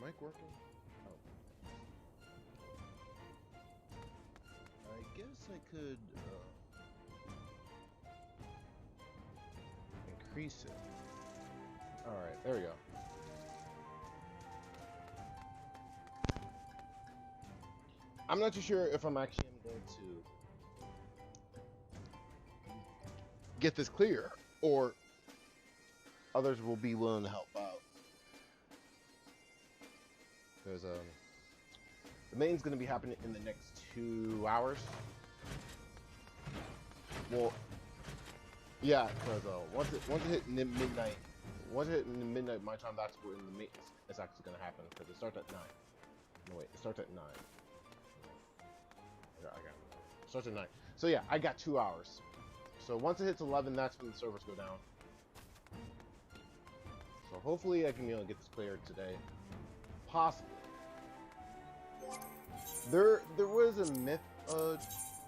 Mic working? Oh. I guess I could increase it. Alright, there we go. I'm not too sure if I'm actually going to get this clear, or others will be willing to help out. Because the main's going to be happening in the next 2 hours. Well, yeah, because once it hit midnight, my time, that's when the main is actually going to happen. Because it starts at 9. No wait, it starts at 9. I got it. It starts at 9. So yeah, I got 2 hours. So once it hits 11, that's when the servers go down. So hopefully I can get this cleared today. Possibly. There was a myth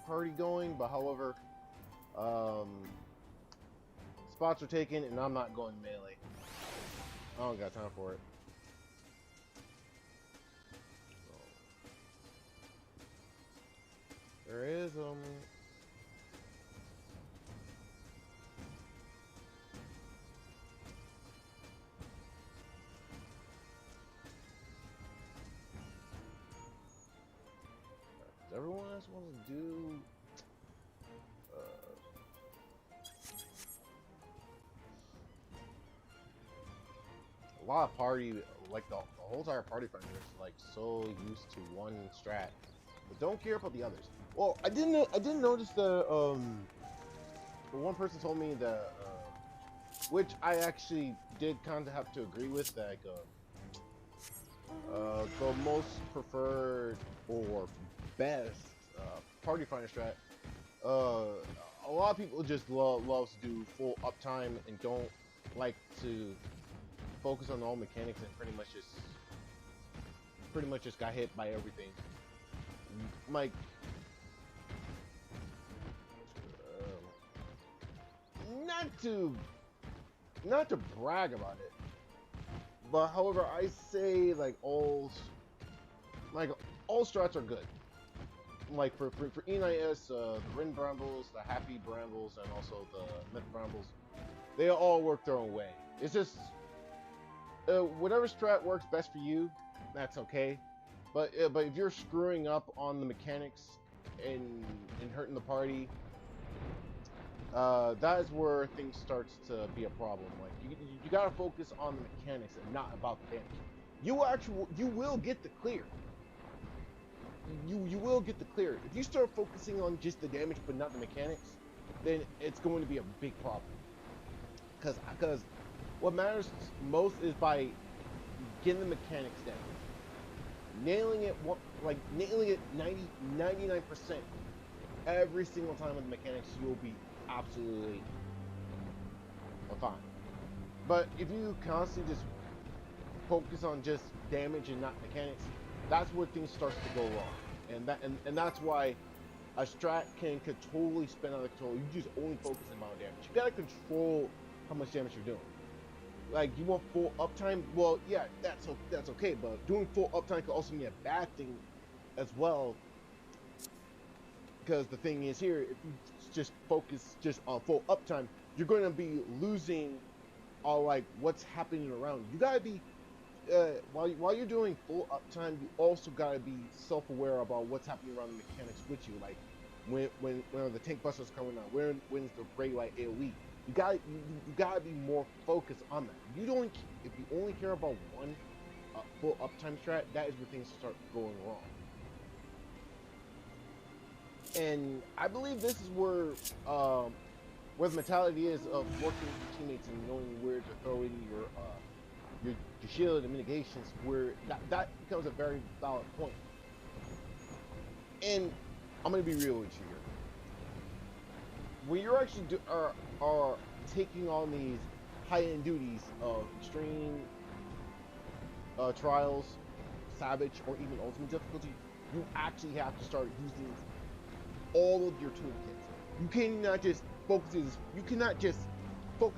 party going, but however, spots are taken, and I'm not going melee. I don't got time for it. So, there is everyone else wants to do a lot of party, like the whole entire party friends is like so used to one strat, but don't care about the others. Well, I didn't notice the one person told me that which I actually did kind of have to agree with, that the most preferred or best party finder strat. A lot of people just loves to do full uptime and don't like to focus on all mechanics, and pretty much just got hit by everything. Like, not to brag about it, but however, I say like all strats are good. Like for E9S, the Rin Brambles, the Happy Brambles, and also the Myth Brambles, they all work their own way. It's just whatever strat works best for you, that's okay. But if you're screwing up on the mechanics and hurting the party, that is where things starts to be a problem. Like you gotta focus on the mechanics and not about the damage. You will get the clear. You will get the clear. If you start focusing on just the damage but not the mechanics, then it's going to be a big problem. Because what matters most is by getting the mechanics down. Nailing it 99% every single time with the mechanics, you'll be absolutely fine. But if you constantly just focus on just damage and not mechanics, that's where things starts to go wrong. And that's why a strat can totally spin out of control. You just only focus on amount of damage. You gotta control how much damage you're doing. Like, you want full uptime? Well, yeah, that's okay, but doing full uptime could also be a bad thing as well. Because the thing is here, if you just focus just on full uptime, you're going to be losing all like what's happening around. You gotta be while you're doing full uptime, you also gotta be self-aware about what's happening around the mechanics with you. Like, when the tank busters coming on, when's the gray light AOE. You gotta be more focused on that. You don't if you only care about one full uptime strat, that is where things start going wrong. And I believe this is where the mentality is of working with your teammates and knowing where to throw in your shield and mitigations, where that becomes a very valid point. And I'm gonna be real with you here. When you're actually are taking on these high-end duties of extreme trials, savage, or even ultimate difficulty, you actually have to start using all of your toolkits. You cannot just focus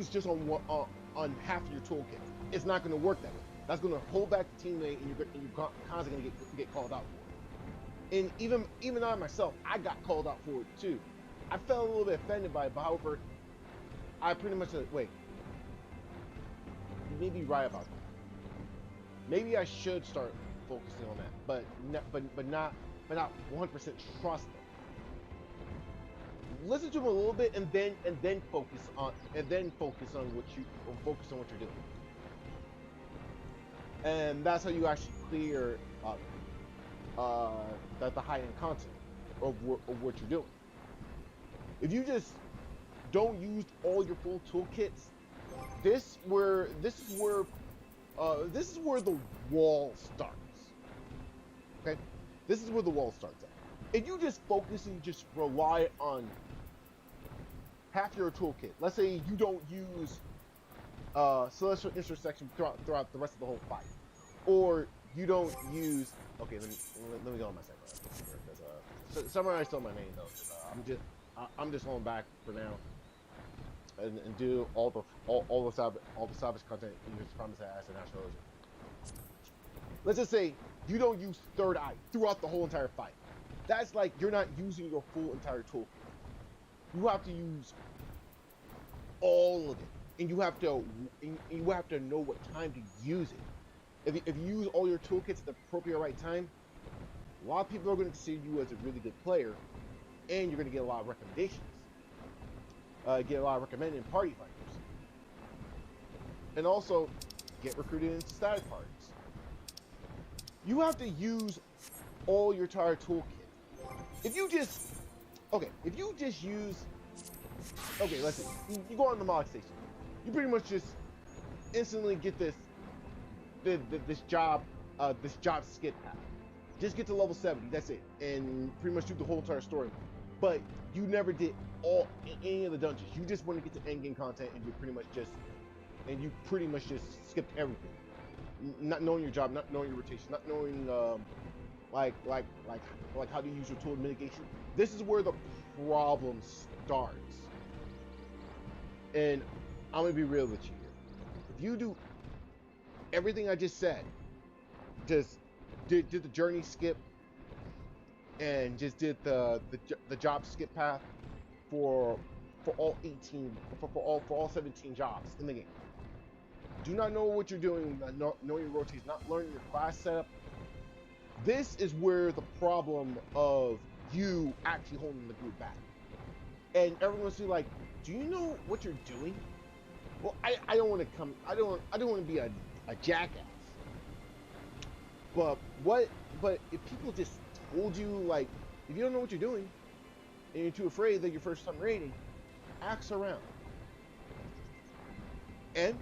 just on half of your toolkit. It's not going to work that way. That's going to hold back the teammate, and you're constantly going to get called out for it. And even I myself, I got called out for it too. I felt a little bit offended by it, but however, I pretty much said, wait, you may be right about that. Maybe I should start focusing on that, but not 100% trust them. Listen to them a little bit, and then focus on what you're doing. And that's how you actually clear the high-end content of what you're doing. If you just don't use all your full toolkits, this is where the wall starts. Okay, this is where the wall starts at. If you just focus and just rely on half your toolkit, let's say you don't use celestial intersection throughout the rest of the whole fight, or you don't use. Okay, let me go on my second because Samurai stole my name though. I'm just holding back for now, and do all the savage content you just promised as a national legend. Let's just say you don't use third eye throughout the whole entire fight. That's like you're not using your full entire toolkit. You have to use all of it, and you have to know what time to use it. If you use all your toolkits at the appropriate right time, a lot of people are going to consider you as a really good player, and you're going to get a lot of recommendations. Get a lot of recommended party fighters, and also get recruited into static parties. You have to use all your entire toolkit. If you just use, let's see, you go on the mod station, you pretty much just instantly get this job skip path. Just get to level 70, that's it, and pretty much do the whole entire story. But you never did any of the dungeons. You just want to get to end game content, and you pretty much just skipped everything. Not knowing your job, not knowing your rotation, not knowing like how to use your tool mitigation. This is where the problem starts. And I'm gonna be real with you here. If you do everything I just said, just did the journey skip, and just did the job skip path for all 17 jobs in the game. Do not know what you're doing, not knowing your rotations, not learning your class setup. This is where the problem of you actually holding the group back. And everyone's like, do you know what you're doing? Well, I don't want to be a jackass. But if people just told you, like, if you don't know what you're doing and you're too afraid that your first time raiding, ask around. And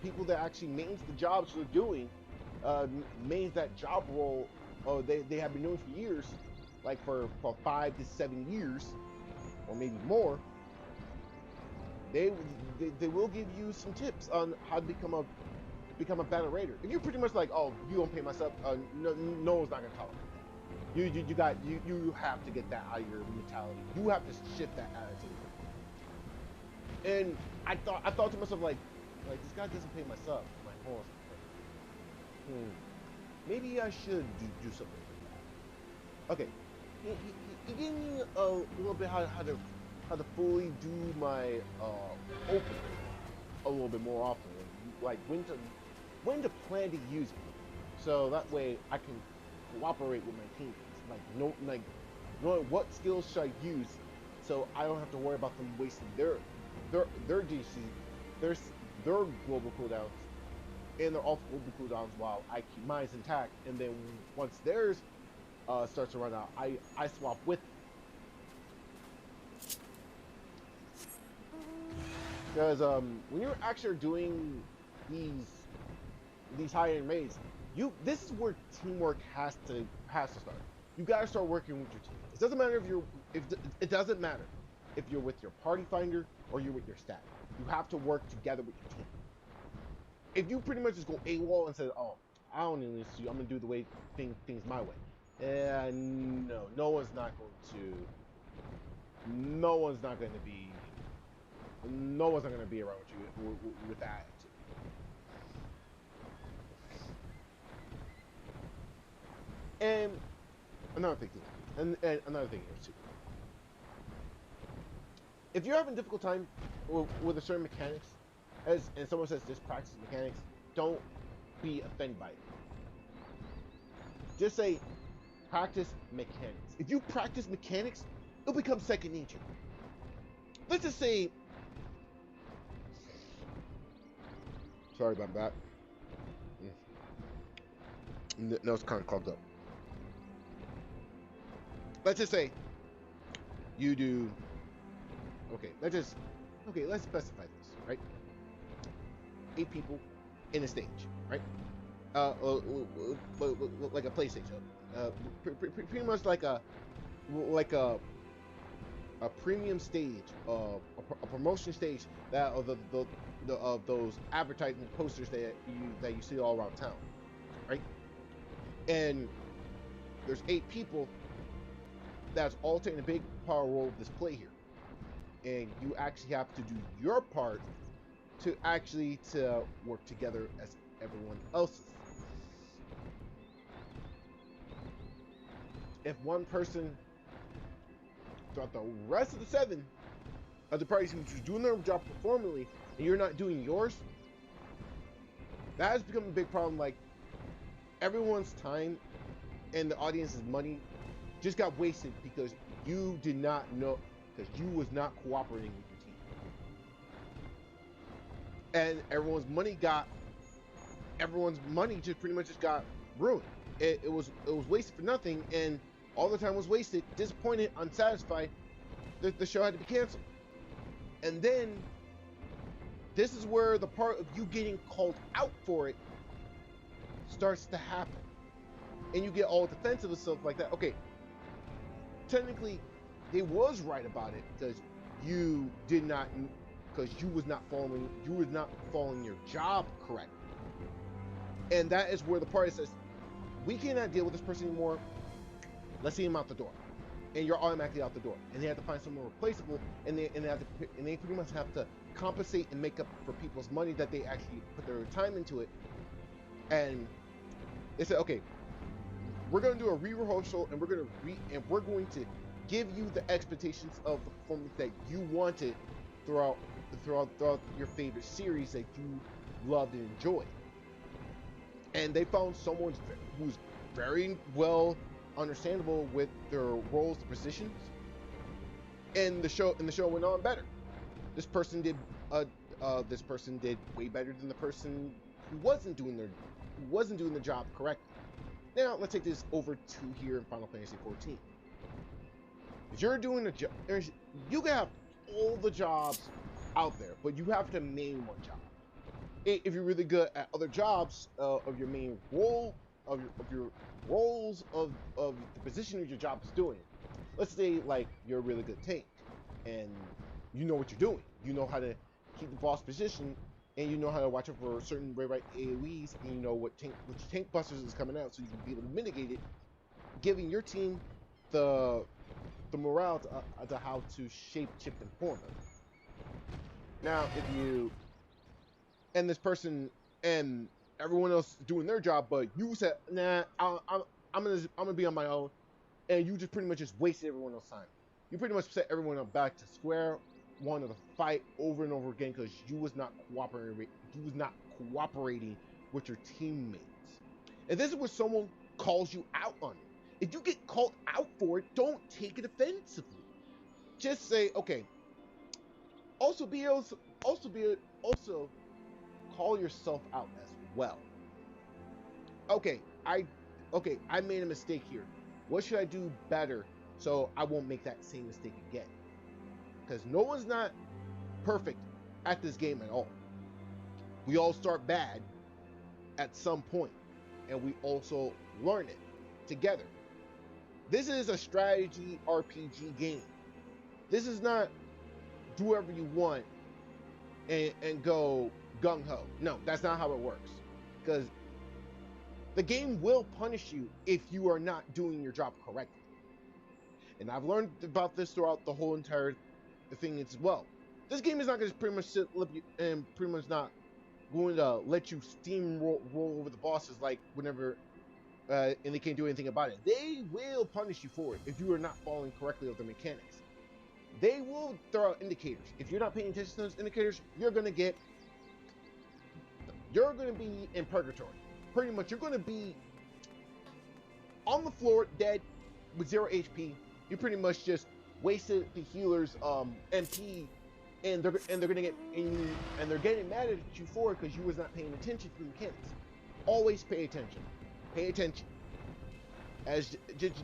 people that actually maintain the jobs they're doing, maintain that job role, they have been doing for years, like for 5 to 7 years, or maybe more. They will give you some tips on how to become a better raider. If you're pretty much like, oh, you don't pay my sub, no one's not gonna tolerate that. You have to get that out of your mentality. You have to shift that attitude. And I thought to myself, like this guy doesn't pay my sub. I'm like, hold on, maybe I should do something like that. Okay, he gave me a little bit how to fully do my opening a little bit more often, like when to plan to use it, so that way I can cooperate with my teammates. knowing what skills should I use, so I don't have to worry about them wasting their DC, their their global cooldowns, and their ultimate global cooldowns while I keep mine intact. And then once theirs starts to run out, I swap with them. Because when you're actually doing these high-end raids, this is where teamwork has to start. You gotta start working with your team. It doesn't matter it doesn't matter if you're with your party finder or you're with your staff. You have to work together with your team. If you pretty much just go AWOL and say, "Oh, I don't need this, I'm gonna do the way things my way," no one's not going to be around with you with that attitude. And another thing is too, if you're having a difficult time with a certain mechanics, and someone says just practice mechanics, don't be offended by it. Just say practice mechanics. If you practice mechanics, it'll become second nature. Let's just say, sorry about that. No, it's kind of clogged up. Let's just say you do. Let's specify this, right? 8 people in a stage, right? Like a PlayStation, pretty much like a premium stage, a promotion stage that of those advertising posters that you see all around town, right? And there's 8 people that's all taking a big power role of this play here, and you actually have to do your part to work together as everyone else's. If one person throughout the rest of the 7 of the parties who's doing their job performantly and you're not doing yours, that has become a big problem. Like, everyone's time and the audience's money just got wasted because you did not know, because you was not cooperating with your team, and everyone's money just pretty much just got ruined. It was wasted for nothing, and all the time was wasted. Disappointed, unsatisfied, the show had to be canceled. And then this is where the part of you getting called out for it starts to happen, and you get all defensive and stuff like that. Okay, technically they was right about it because you was not following your job correctly. And that is where the party says, we cannot deal with this person anymore, let's see him out the door. And you're automatically out the door, and they have to find someone replaceable, and they pretty much have to compensate and make up for people's money that they actually put their time into it. And they said, okay, we're going to do a re-rehearsal, and we're going to give you the expectations of the performance that you wanted throughout your favorite series that you loved and enjoyed. And they found someone who's very well understandable with their roles and positions, and the show went on better. This person did way better than the person who wasn't doing the job correctly. Now let's take this over to here in Final Fantasy XIV. If you're doing a job, you can have all the jobs out there, but you have to main one job. If you're really good at other jobs of your main role, of your roles of the position of your job is doing. Let's say like you're a really good tank, and you know what you're doing. You know how to keep the boss position, and you know how to watch out for certain right AoEs, and you know which tank busters is coming out, so you can be able to mitigate it, giving your team the morale to how to shape, chip, and form them. Now, if you and this person and everyone else doing their job, but you said, nah, I'm gonna be on my own, and you just pretty much just wasted everyone else's time. You pretty much set everyone else back to square one of the fight over and over again because you was not cooperating with your teammates. And this is where someone calls you out on it. If you get called out for it, don't take it offensively. Just say, okay. Also call yourself out as well. Okay, I made a mistake here. What should I do better so I won't make that same mistake again? Because no one's not perfect at this game at all. We all start bad at some point, and we also learn it together. This is a strategy RPG game. This is not do whatever you want and go gung-ho. No, that's not how it works. Because the game will punish you if you are not doing your job correctly. And I've learned about this throughout the whole entire thing as well. This game is not going to pretty much sit and pretty much not going to let you steamroll over the bosses like whenever and they can't do anything about it. They will punish you for it if you are not following correctly with the mechanics. They will throw out indicators. If you're not paying attention to those indicators, you're going to be in purgatory. Pretty much, you're going to be on the floor, dead, with 0 HP. You pretty much just wasted the healer's MP, and they're getting mad at you for it because you was not paying attention to the mechanics. Always pay attention. Pay attention. As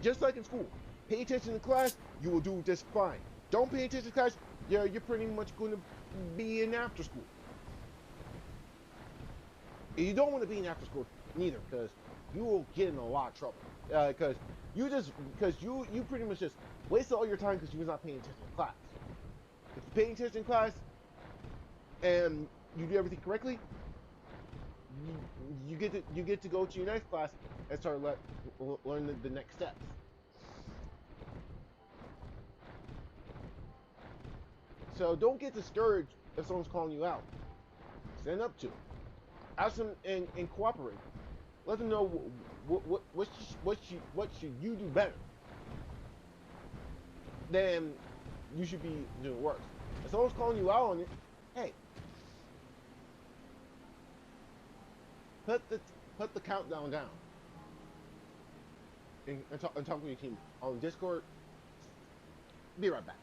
just like in school, pay attention to class, you will do just fine. Don't pay attention to class, you're pretty much going to be in after school. And you don't want to be in after school neither, because you will get in a lot of trouble. Because you pretty much just wasted all your time because you was not paying attention to class. If you're paying attention to class and you do everything correctly, you get to go to your next class and start learn the next steps. So don't get discouraged if someone's calling you out. Stand up to it. Ask them and cooperate. Let them know what should you do better. Then you should be doing worse. If someone's calling you out on it, hey, put the countdown down and talk to your team on Discord. Be right back.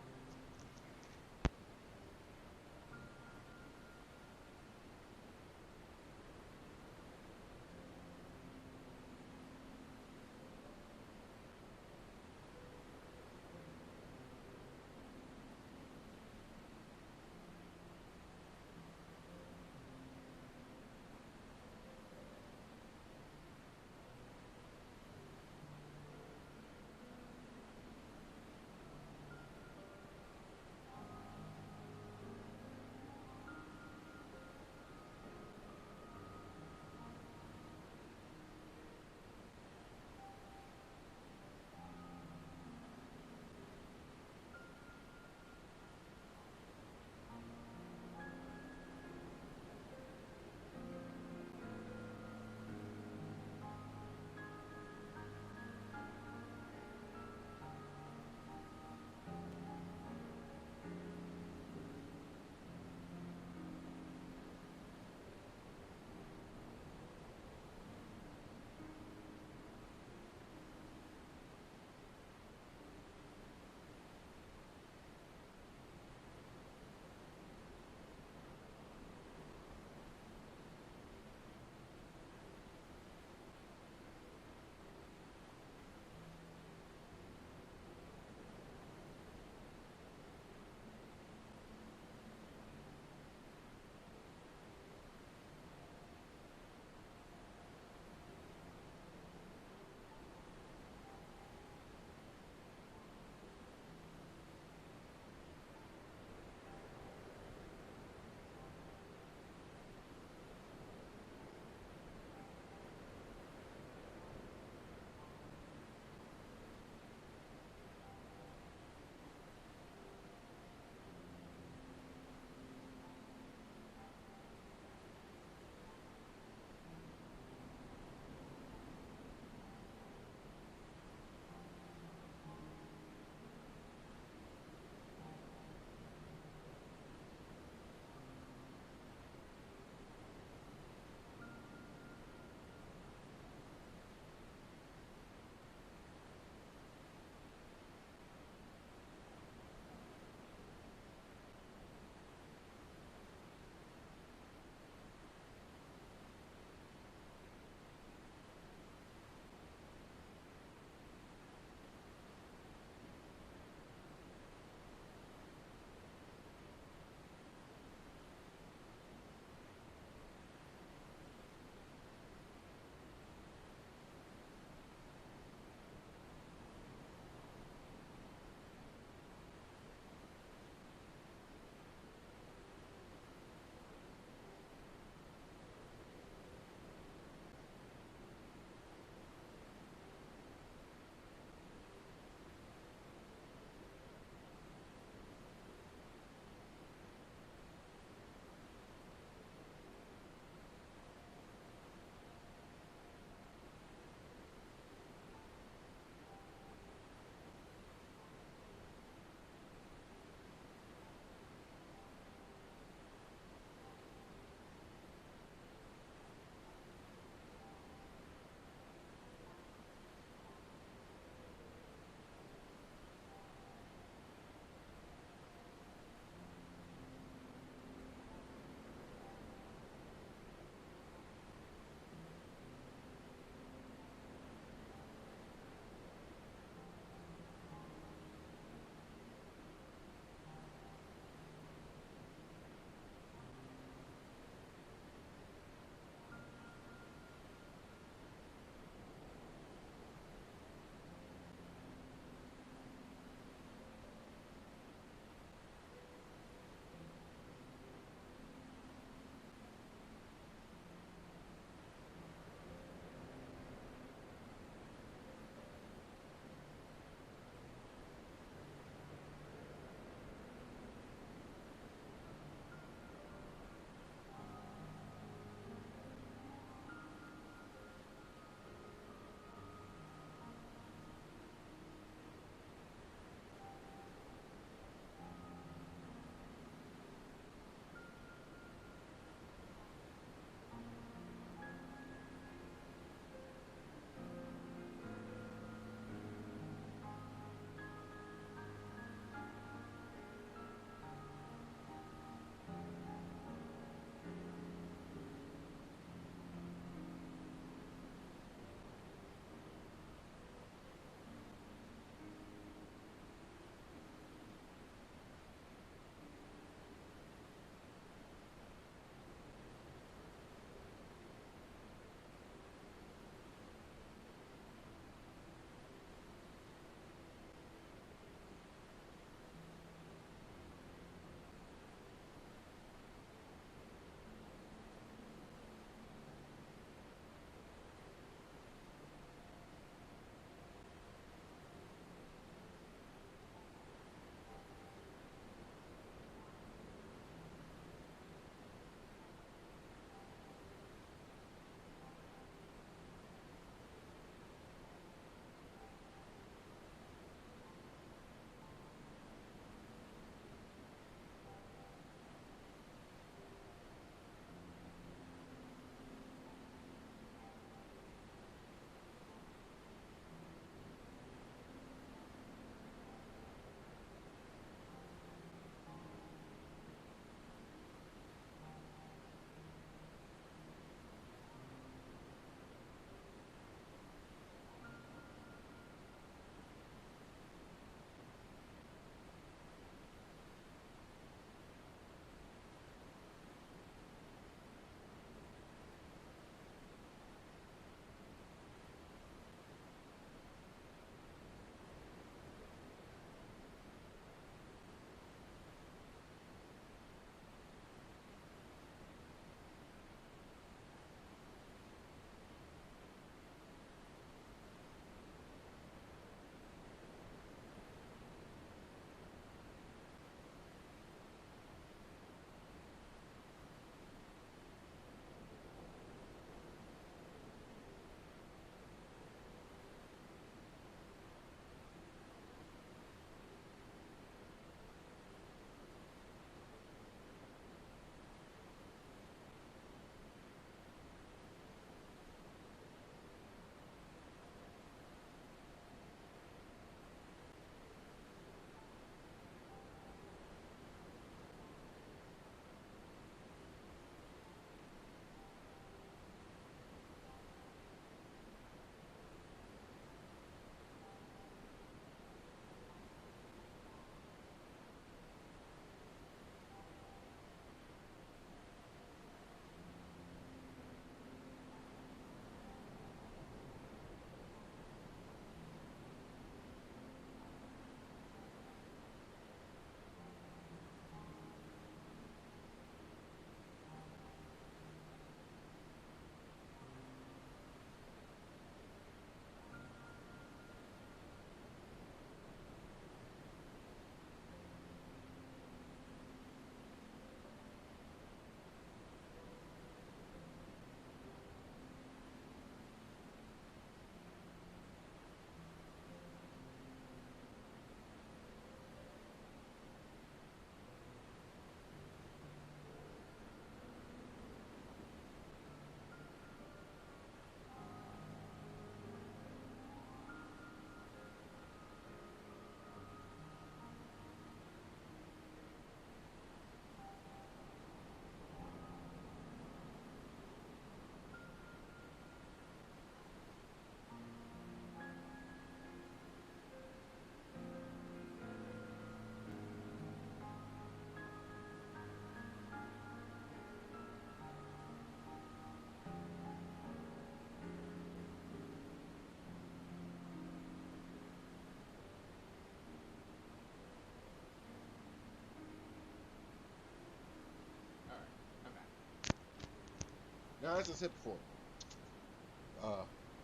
Now, as I said before,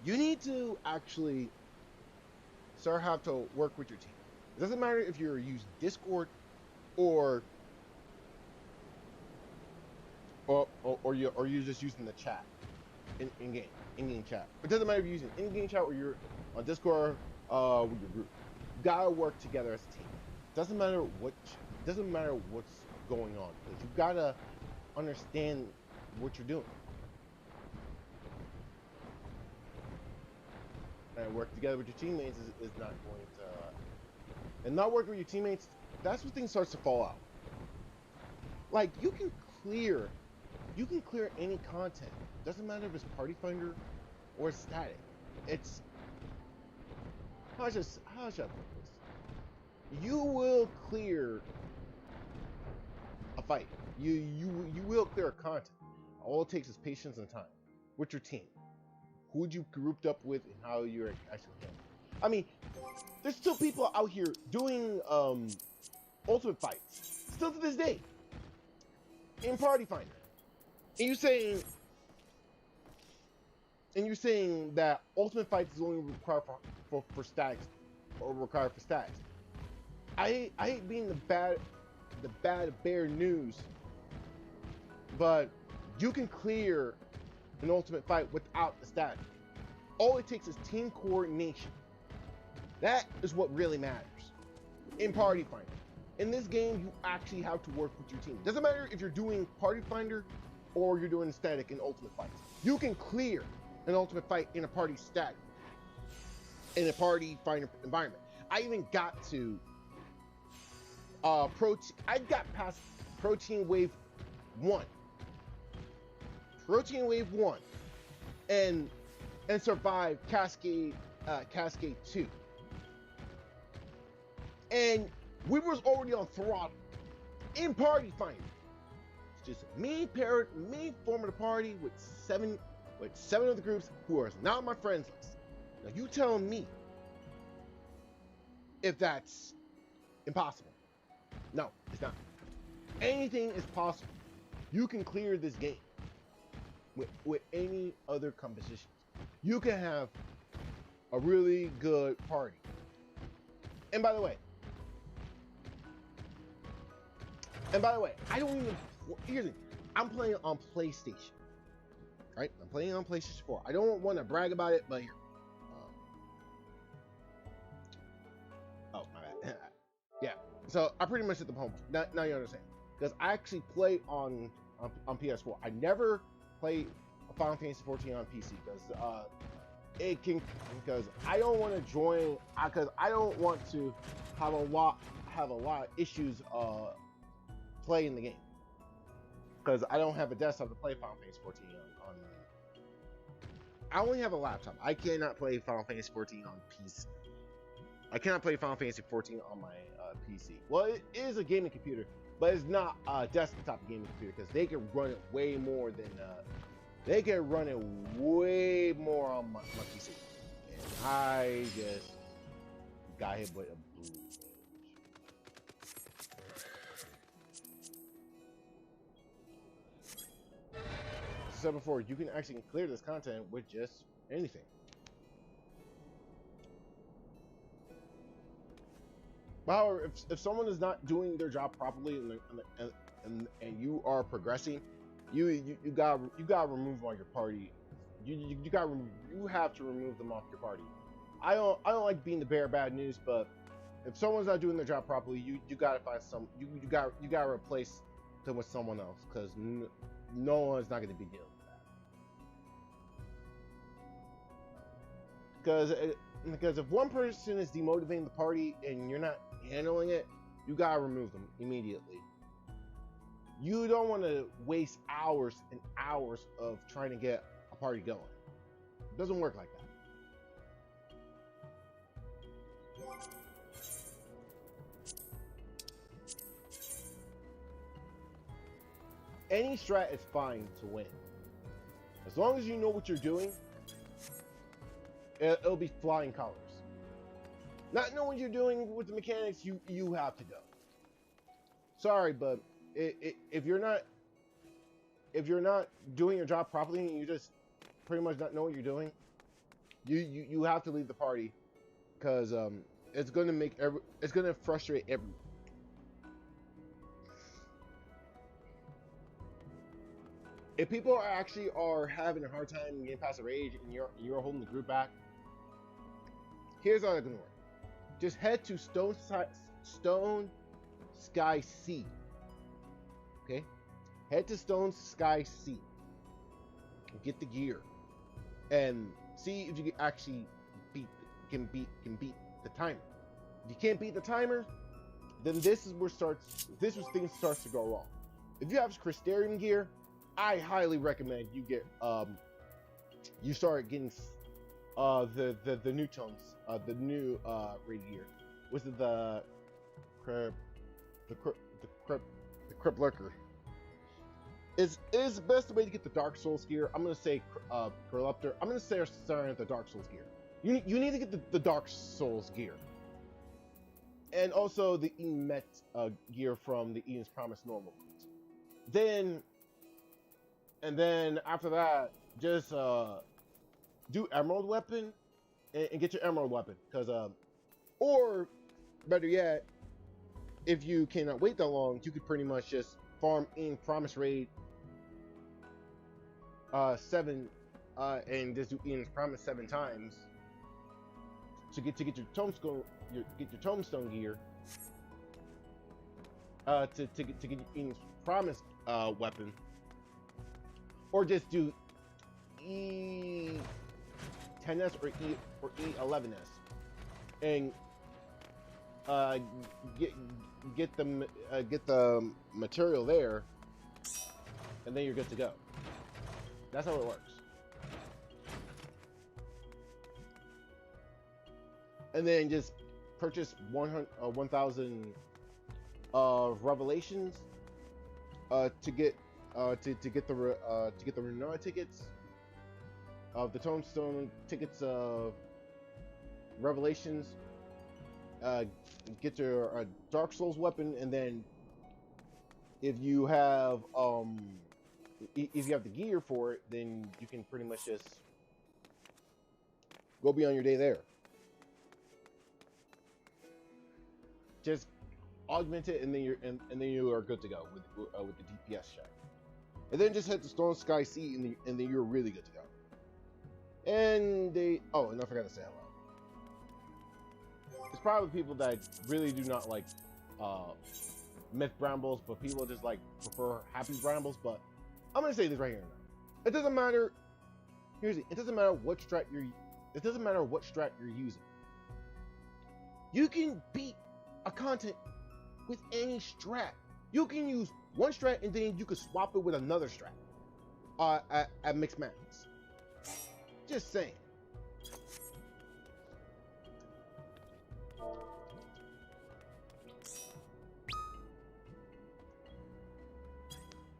you need to actually start how to work with your team. It doesn't matter if you're using Discord or you're just using the chat in game chat. It doesn't matter if you're using in-game chat or you're on Discord with your group. You gotta work together as a team. Doesn't matter what's going on, because you gotta understand what you're doing. And work together with your teammates is not going to, and not working with your teammates, that's when things starts to fall out. Like, you can clear any content. Doesn't matter if it's Party Finder or static. It's, how should I put this? You will clear a fight. You will clear content. All it takes is patience and time with your team. Who you grouped up with and how you're actually handling. I mean, there's still people out here doing ultimate fights still to this day in Party Finder, and you're saying that ultimate fights is only required for stacks or required for stacks. I hate being the bad bear news, but you can clear an ultimate fight without the stat. All it takes is team coordination. That is what really matters in Party Finder. In this game, you actually have to work with your team. Doesn't matter if you're doing Party Finder or you're doing static in ultimate fights. You can clear an ultimate fight in a party stack, in a Party Finder environment. I even got to I got past Protein Wave 1. Protein Wave 1 and survive Cascade 2. And we was already on throttle in Party Finder. It's just me forming a party with seven other groups who are not my friends list. Now you tell me if that's impossible. No, it's not. Anything is possible. You can clear this game with any other compositions. You can have a really good party. And by the way, I don't even, here's the thing, I'm playing on PlayStation, right? I'm playing on PlayStation 4. I don't want to brag about it, but here. Oh, my bad. Yeah, so I pretty much hit the home. Now you understand. Because I actually play on PS4. I never play Final Fantasy 14 on PC because I don't want to join, because I don't want to have a lot of issues playing the game, because I don't have a desktop to play Final Fantasy 14 on. I only have a laptop. I cannot play Final Fantasy 14 on PC. I cannot play Final Fantasy 14 on my PC. Well, it is a gaming computer, but it's not a desktop gaming computer, because they can run it way more than on my PC. And I just got hit with a blue edge. As I said before, you can actually clear this content with just anything. However, if someone is not doing their job properly and you are progressing, you gotta remove all your party. You have to remove them off your party. I don't like being the bearer of bad news, but if someone's not doing their job properly, you gotta find you gotta replace them with someone else, because no one's not gonna be dealing with that. Because if one person is demotivating the party and you're not handling it, you gotta remove them immediately. You don't want to waste hours and hours of trying to get a party going. It doesn't work like that. Any strat is fine to win. As long as you know what you're doing, it'll be flying colors. Not knowing what you're doing with the mechanics, you have to go. Sorry, but if you're not if you're not doing your job properly and you just pretty much not know what you're doing, you have to leave the party because it's gonna it's gonna frustrate everyone. If people are having a hard time getting past the rage and you're holding the group back, here's how it's gonna work. Just head to Stone Sky C. Okay, head to Stone Sky C. Get the gear and see if you can actually beat the timer. If you can't beat the timer, then this is where things starts to go wrong. If you have Crystarium gear, I highly recommend you get you start getting the new tones, the new raid gear. Was it the Crypt Lurker? Is the best way to get the Dark Souls gear. I'm gonna say Corruptor. I'm gonna say starting at the Dark Souls gear. You need to get the Dark Souls gear, and also the Eden Met gear from the Eden's Promise normal. Then after that, just do Emerald Weapon and get your Emerald Weapon, because or better yet, if you cannot wait that long, you could pretty much just farm in Promise Raid 7 and just do Eden's Promise 7 times to get your tombstone gear to get your Eden's Promise weapon, or just do E10s or E11s and get the material there, and then you're good to go. That's how it works. And then just purchase 1,000 revelations to get the Renoa tickets, the Tombstone tickets of revelations. Get your Dark Souls weapon, and then if you have the gear for it, then you can pretty much just go be on your day there. Just augment it, and then you are good to go with the DPS check. And then just head to Stone Sky C, and then you're really good to go. And and I forgot to say hello. It's probably people that really do not like myth brambles, but people just like prefer happy brambles. But I'm gonna say this right here now. It doesn't matter. It doesn't matter what strat you're using. You can beat a content with any strat. You can use one strat and then you can swap it with another strat at mixed matches. Just saying.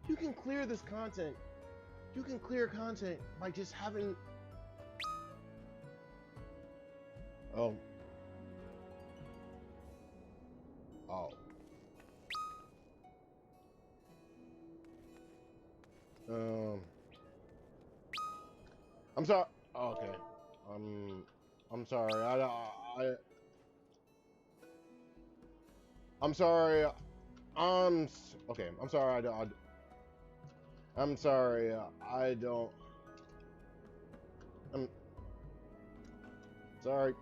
You can clear this content. You can clear content by just having. Oh. I'm sorry. Oh, okay. I'm sorry. I'm sorry. Okay. I'm sorry. I'm sorry. I don't. I'm sorry.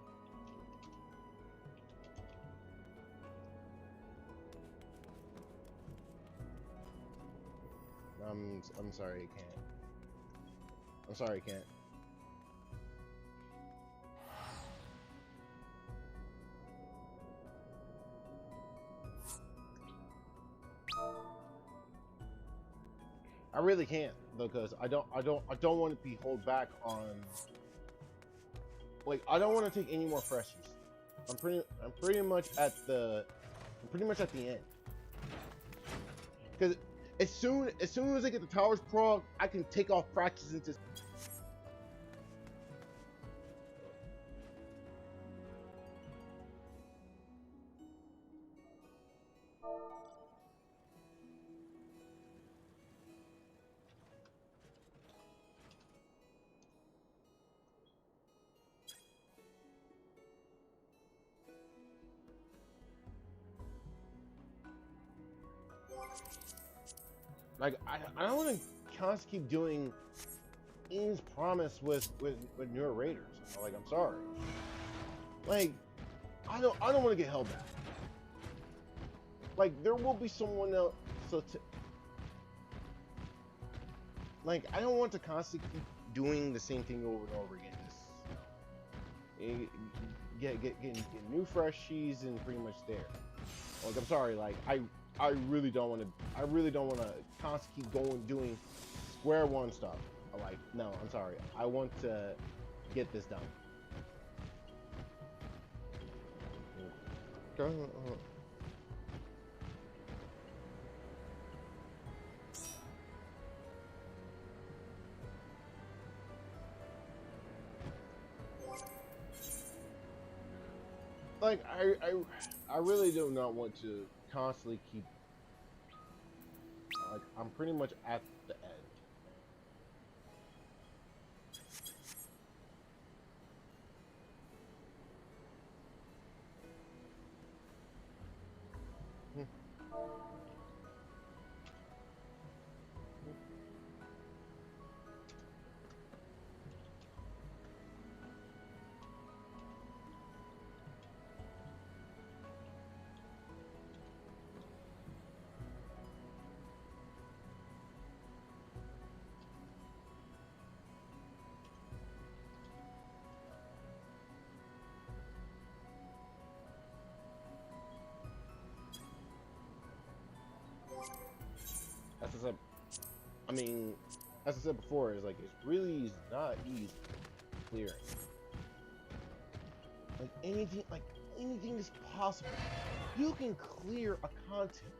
I'm sorry. I can't. I'm sorry. I can't. I really can't, because I don't want to be held back on. Like, I don't want to take any more freshies. I'm pretty much at the end. Because as soon as I get the towers prog, I can take off practice into. Like, I don't want to constantly keep doing Ian's promise with newer raiders. Like, I'm sorry. Like, I don't want to get held back. Like, there will be someone else. So, like, I don't want to constantly keep doing the same thing over and over again. Just get new fresh cheese and pretty much there. Like, I'm sorry. Like, I really don't want to. I really don't want to constantly keep doing square one stuff. Like, no, I'm sorry. I want to get this done. Like, I really do not want to constantly keep. Like, I'm pretty much at the end. As I said, I mean, as I said before, it's like it's really not easy clearing. Like anything is possible. You can clear a content.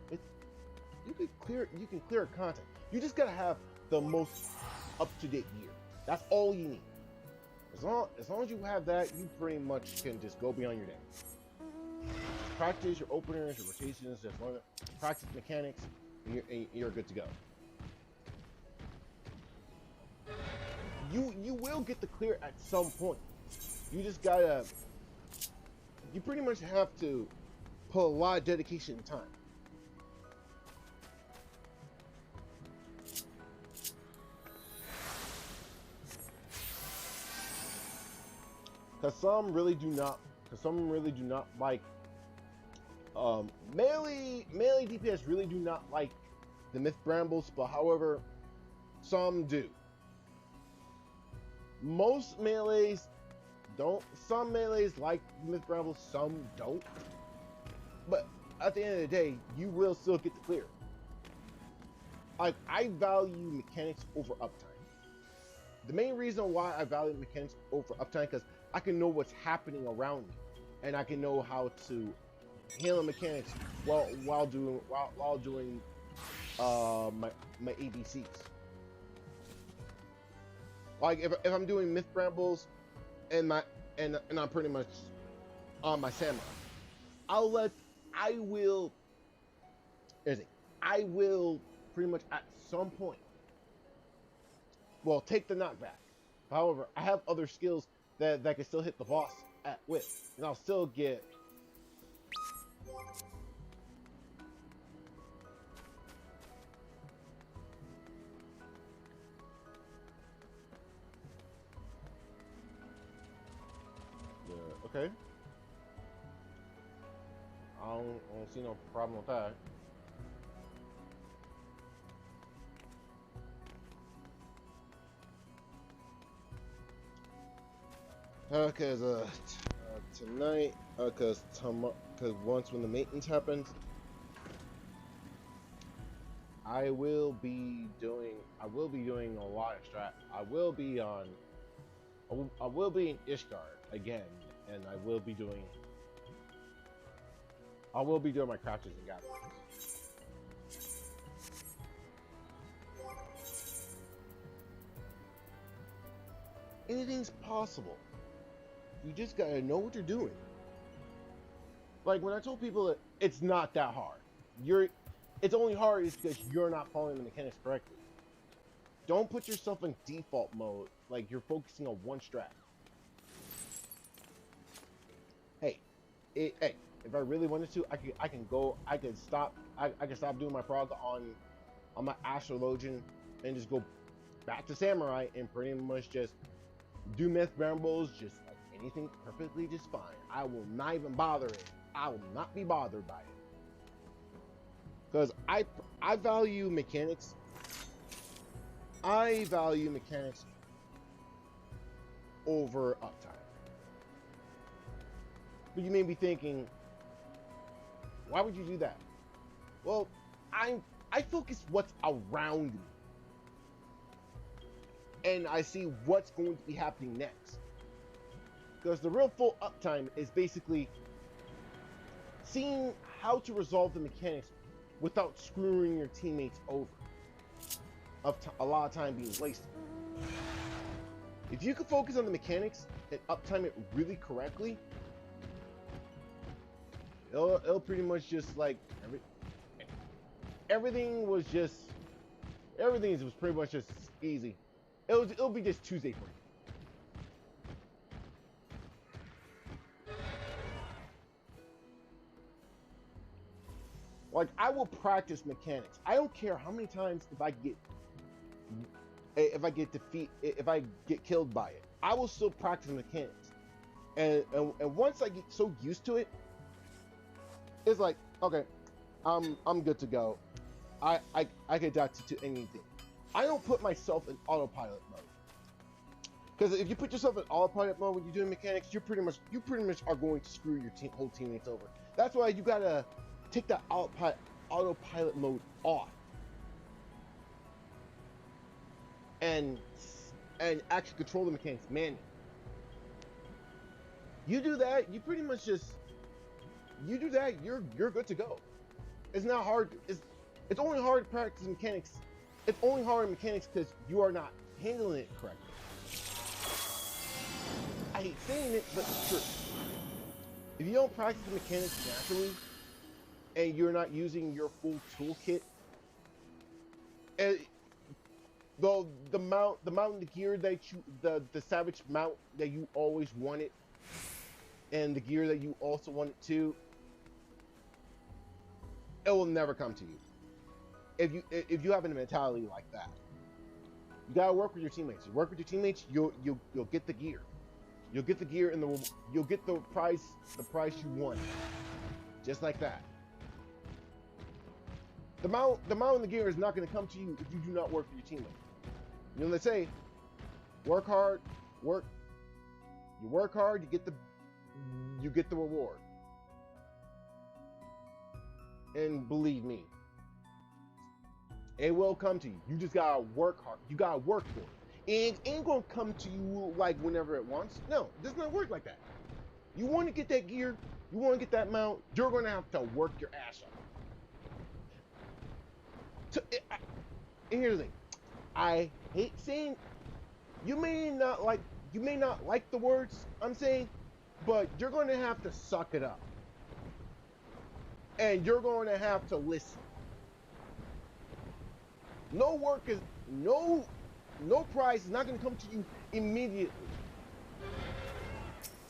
You can clear a content. You just gotta have the most up-to-date gear. That's all you need. As long as you have that, you pretty much can just go beyond your day. Just practice your openers, your rotations, just learn practice mechanics, and you're good to go. You will get the clear at some point. You just gotta. You pretty much have to put a lot of dedication and time. Cause some really do not like melee DPS really do not like the myth brambles, but however, some do. Most melees don't. Some melees like myth brambles, some don't. But at the end of the day, you will still get the clear. Like, I value mechanics over uptime. The main reason why I value mechanics over uptime because I can know what's happening around me, and I can know how to handle mechanics while doing my ABCs. Like if I'm doing myth brambles and I'm pretty much on my samurai, I will pretty much at some point take the knockback. However, I have other skills that can still hit the boss with, and I'll still get. Okay. I don't see no problem with that. Because tonight, because once when the maintenance happens, I will be doing a lot of strat. I will be in Ishgard again, and I will be doing my crouches and gatherings. Anything's possible. You just gotta know what you're doing. Like when I told people that it's not that hard. It's only hard is because you're not following the mechanics correctly. Don't put yourself in default mode, like you're focusing on one strat. Hey, if I really wanted to, I can stop I can stop doing my prog on my astrologian and just go back to samurai and pretty much just do myth brambles, just like anything, perfectly just fine. I will not even bother it. I will not be bothered by it because I value mechanics. I value mechanics over uptime. But you may be thinking, why would you do that? Well, I focus what's around me. And I see what's going to be happening next. Because the real full uptime is basically seeing how to resolve the mechanics without screwing your teammates over. A lot of time being wasted. If you can focus on the mechanics and uptime it really correctly, it'll pretty much just like everything was pretty much just easy. It'll be just Tuesday for you. Like, I will practice mechanics. I don't care how many times if I get killed by it. I will still practice mechanics. And once I get so used to it, it's like, okay, I'm good to go. I can adapt to anything. I don't put myself in autopilot mode. Because if you put yourself in autopilot mode when you're doing mechanics, you pretty much are going to screw your whole teammates over. That's why you gotta take that autopilot mode off. And actually control the mechanics manually. You do that, you pretty much just you're good to go. It's not hard. It's only hard to practice mechanics. It's only hard in mechanics because you are not handling it correctly. I hate saying it, but it's true. If you don't practice the mechanics naturally, and you're not using your full toolkit, and the mount and the gear that the savage mount that you always wanted, and the gear that you also wanted too, it will never come to you. If you have a mentality like that, you gotta work with your teammates. You work with your teammates, you'll get the gear. You'll get the gear and you'll get the price you want. Just like that. The mount and the gear is not gonna come to you if you do not work with your teammates. You know, they say, work hard, you work hard, you get the reward. And believe me, it will come to you. You just gotta work hard. You gotta work for it. It ain't gonna come to you like whenever it wants. No, it does not work like that. You want to get that gear, you want to get that mount, you're gonna have to work your ass off. And here's the thing. I hate saying, you may not like the words I'm saying, but you're gonna have to suck it up. And you're going to have to listen. No prize is not going to come to you immediately.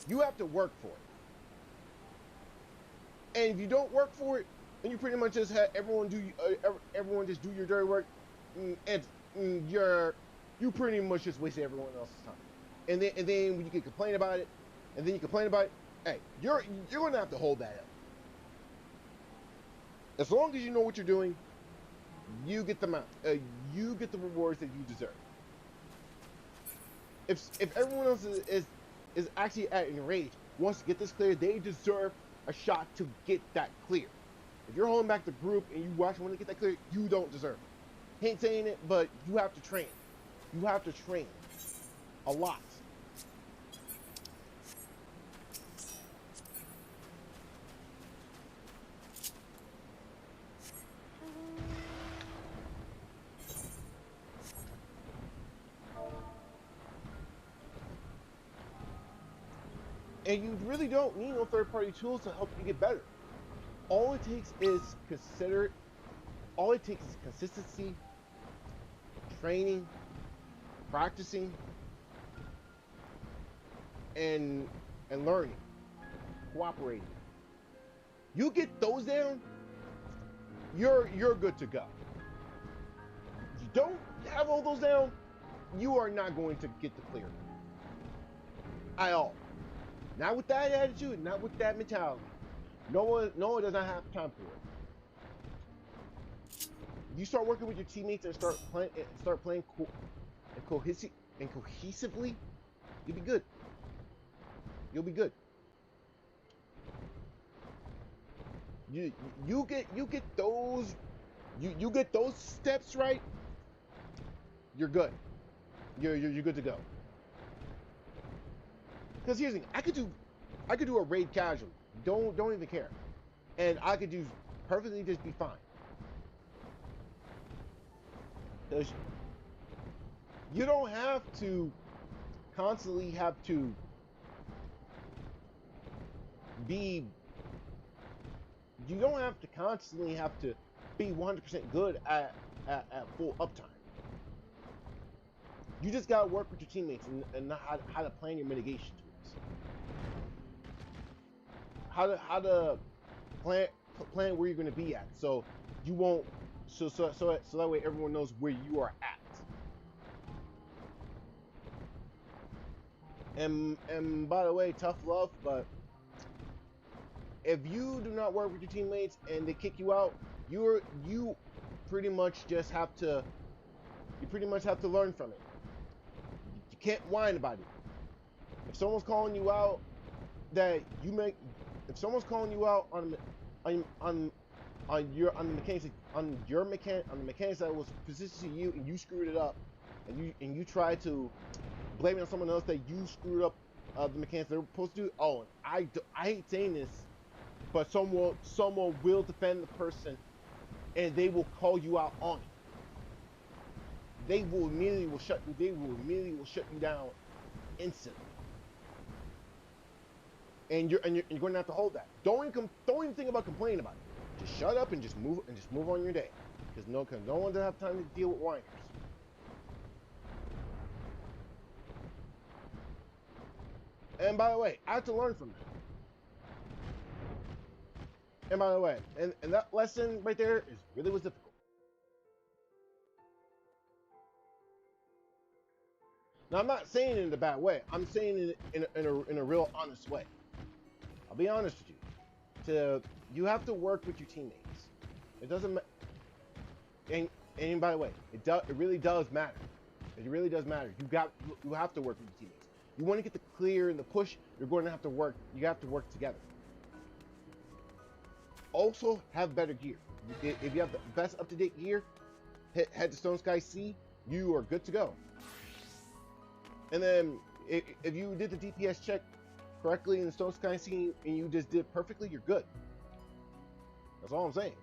You have to work for it. And if you don't work for it, then you pretty much just have everyone just do your dirty work, and you pretty much just waste everyone else's time. And then when you can complain about it, hey, you're going to have to hold that up. As long as you know what you're doing, you get the rewards that you deserve. If everyone else is actually at enraged, wants to get this clear, they deserve a shot to get that clear. If you're holding back the group and you actually want to get that clear, you don't deserve it. Ain't saying it, but you have to train. You have to train a lot. And you really don't need no third-party tools to help you get better. All it takes is consistency, training, practicing, and learning, cooperating. You get those down, you're good to go. If you don't have all those down, you are not going to get the clear at all. Not with that attitude, not with that mentality. No one does not have time for it. If you start working with your teammates and start playing cohesively, you'll be good. You'll be good. You get those steps right. You're good. You're good to go. Because here's the thing, I could do a raid casual. Don't even care, and I could do perfectly just be fine. Because you don't have to constantly have to be. You don't have to constantly have to be 100% good at full uptime. You just gotta work with your teammates and know how to plan your mitigation tools. How to plan where you're gonna be at, so you won't. So that way everyone knows where you are at. And by the way, tough love, but if you do not work with your teammates and they kick you out, you pretty much just have to learn from it. You can't whine about it. If someone's calling you out that you make, if someone's calling you out on the mechanics that was specific to you and you screwed it up, and you try to blame it on someone else that you screwed up the mechanics they were supposed to do. Oh, I hate saying this, but someone will defend the person, and they will call you out on it. They will immediately shut you down instantly. And you're going to have to hold that. Don't even think about complaining about it. Just shut up and just move on your day. Because no one doesn't have time to deal with whiners. And by the way, I have to learn from that. And by the way, and that lesson right there was difficult. Now, I'm not saying it in a bad way. I'm saying it in a real honest way. I'll be honest with you. You have to work with your teammates. It doesn't and by the way, it really does matter. It really does matter. You have to work with your teammates. You want to get the clear and the push, you're going to have to work. You have to work together. Also, have better gear. If you have the best up-to-date gear, head to Stone Sky C, you are good to go. And then, if you did the DPS check correctly in the Stone Sky C and you just did perfectly, you're good. That's all I'm saying.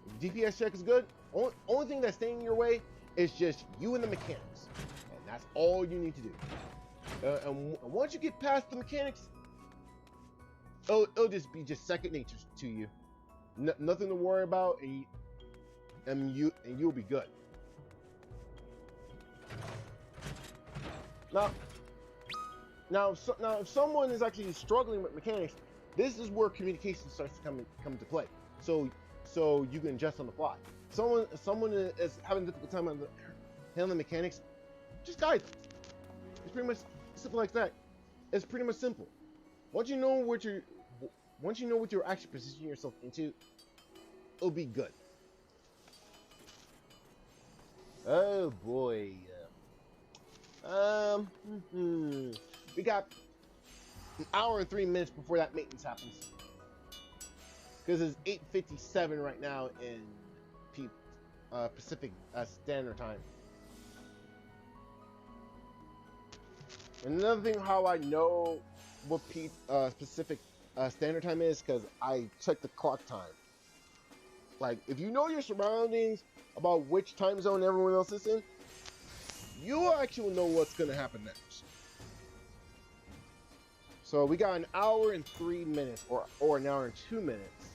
If the DPS check is good, only thing that's standing in your way is just you and the mechanics. And that's all you need to do. And once you get past the mechanics, it'll just be second nature to you. Nothing to worry about, and you'll be good. Now, if someone is actually struggling with mechanics, this is where communication starts to come into play. So you can adjust on the fly. If someone is having a difficult time handling mechanics, just guide them. It's pretty much simple like that. It's pretty much simple. Once you know what you're actually positioning yourself into, it'll be good. Oh boy. We got an hour and 3 minutes before that maintenance happens. Because it's 8:57 right now in Pacific Standard Time. Another thing how I know what Pacific Standard Time is, because I check the clock time. Like, if you know your surroundings about which time zone everyone else is in, you actually know what's going to happen next. So we got an hour and 3 minutes, or an hour and 2 minutes,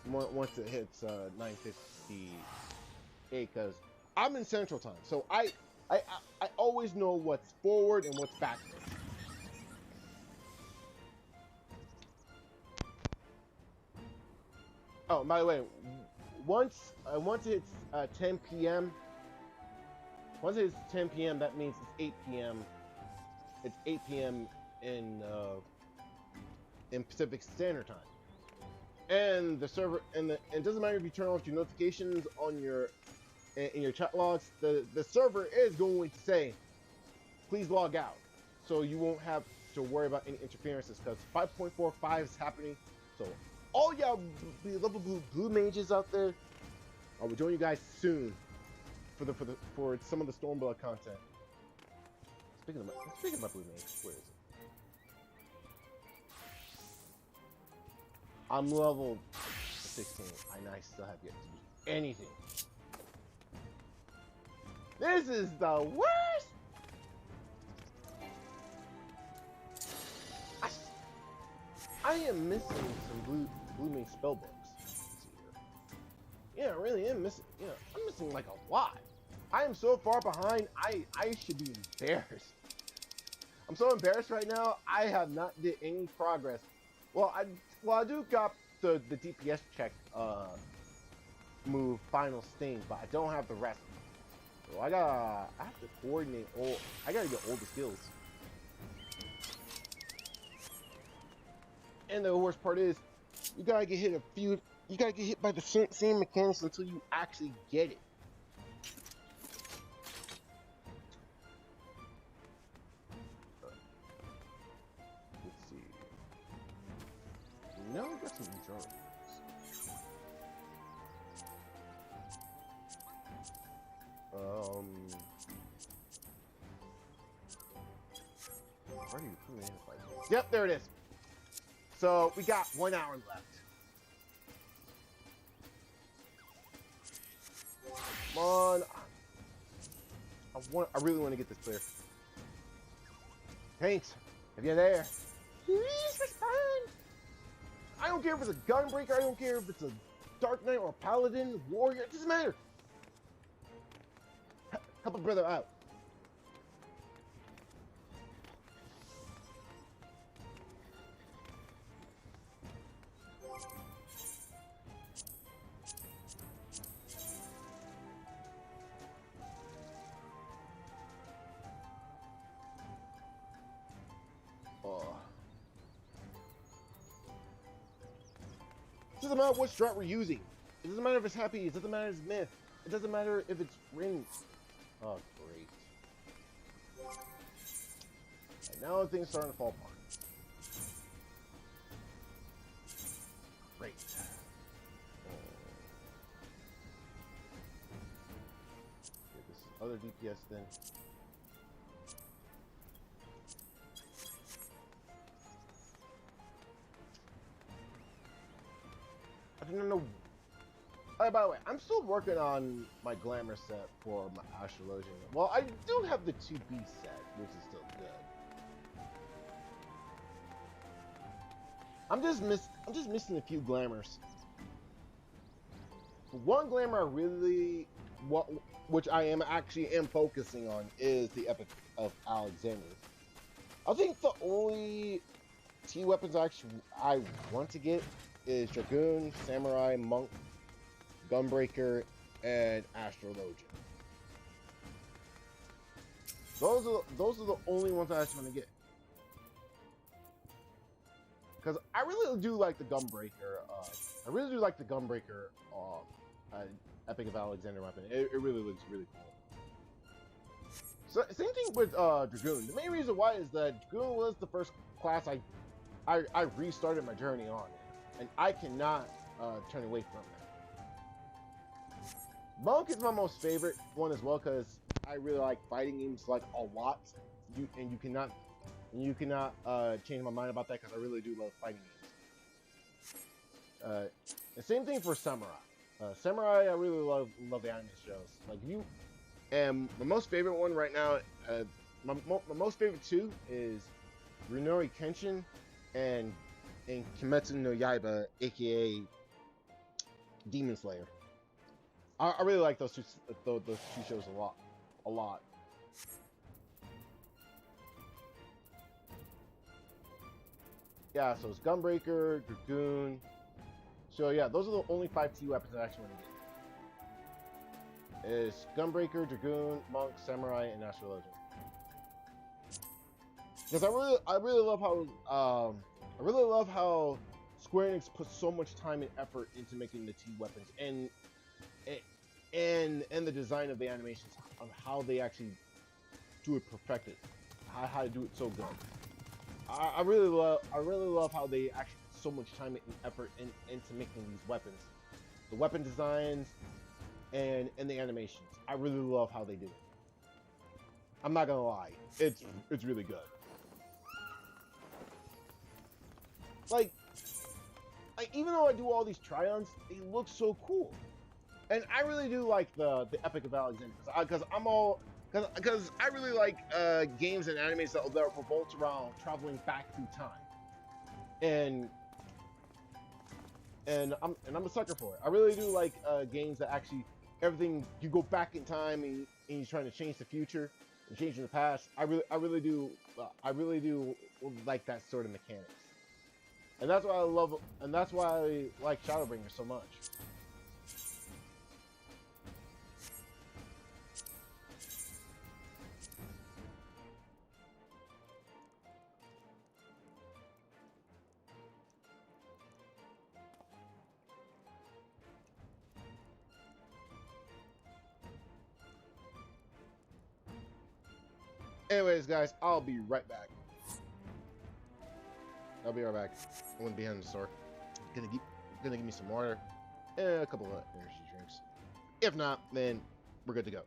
once it hits 9:58. Because I'm in Central Time, so I always know what's forward and what's backward. Oh, by the way, once it's 10 p.m. Once it's 10 p.m., that means it's 8 p.m. It's 8 p.m. In Pacific Standard Time. And the server, and it doesn't matter if you turn off your notifications on your in your chat logs. The server is going to say, please log out, so you won't have to worry about any interferences, because 5.45 is happening. So all y'all level blue mages out there, I will join you guys soon for some of the Stormblood content. Speaking of my blue mage, where is it? I'm level 16, and I still have yet to do anything. This is the worst! I am missing some blue mage spellbooks this year. Yeah, I really am missing. You know, I'm missing like a lot. I am so far behind. I should be embarrassed. I'm so embarrassed right now. I have not did any progress. Well, I do got the DPS check move final sting, but I don't have the rest. So I have to coordinate all. I gotta get all the skills. And the worst part is, you gotta get hit You gotta get hit by the same mechanics until you actually get it. Let's see. No, I got some jars. Where do you put me in the fight? Yep, there it is. So we got 1 hour left. Come on. I really want to get this clear. Paint, if you're there, please respond. I don't care if it's a gunbreaker. I don't care if it's a Dark Knight or a Paladin, Warrior. It doesn't matter. Help a brother out. It doesn't matter what strat we're using. It doesn't matter if it's happy. It doesn't matter if it's myth. It doesn't matter if it's rings. Oh, great. And now things starting to fall apart. Great. Get this other DPS then. I don't know. By the way, I'm still working on my glamour set for my astrologian. Well, I do have the 2B set, which is still good. I'm just missing a few glamours. One glamour I really which I am focusing on, is the Epic of Alexander. I think the only T weapons I want to get is Dragoon, Samurai, Monk, Gunbreaker, and Astrologian. Those are the only ones I just want to get. Because I really do like the Gunbreaker. I really do like the Gunbreaker Epic of Alexander weapon. It really looks really cool. So, same thing with Dragoon. The main reason why is that Dragoon was the first class I restarted my journey on. And I cannot turn away from that. Monk is my most favorite one as well, because I really like fighting games like a lot. You cannot change my mind about that, because I really do love fighting games. The same thing for Samurai. Samurai, I really love the anime shows. Like and my most favorite one right now, my most favorite two is Runori Kenshin and Kimetsu no Yaiba, aka Demon Slayer. I really like those two shows a lot. Yeah, so it's Gunbreaker, Dragoon, So yeah, those are the only 5 T weapons I actually want to get. Is Gunbreaker, Dragoon, Monk, Samurai, and Astrologian. Because I really love how Square Enix put so much time and effort into making the T weapons and the design of the animations on how they actually do it perfected, how to do it so good. I really love how they actually put so much time and effort into making these weapons, the weapon designs and the animations. I really love how they do it. I'm not gonna lie, it's really good. Like even though I do all these try-ons, they look so cool. And I really do like the Epic of Alexander because I really like games and animes that revolve around traveling back through time, and I'm a sucker for it. I really do like games that actually everything you go back in time and you're trying to change the future and changing the past. I really do like that sort of mechanics, and that's why I love and that's why I like Shadowbringer so much. Anyways, guys, I'll be right back. I'll be right back. I'm gonna be in the store. Gonna give me some water and a couple of energy drinks. If not, then we're good to go.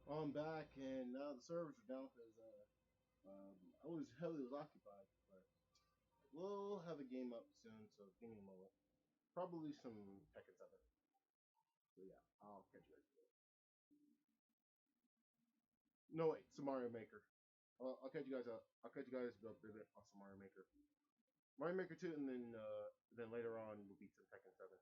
I'm back, and now the servers are down because I was heavily occupied. But we'll have a game up soon, so give me a moment. Probably some Tekken 7. So yeah, I'll catch you guys. No wait, some Mario Maker. I'll catch you guys up. I'll catch you guys up on some Mario Maker. Mario Maker 2, and then later on will be some Tekken 7.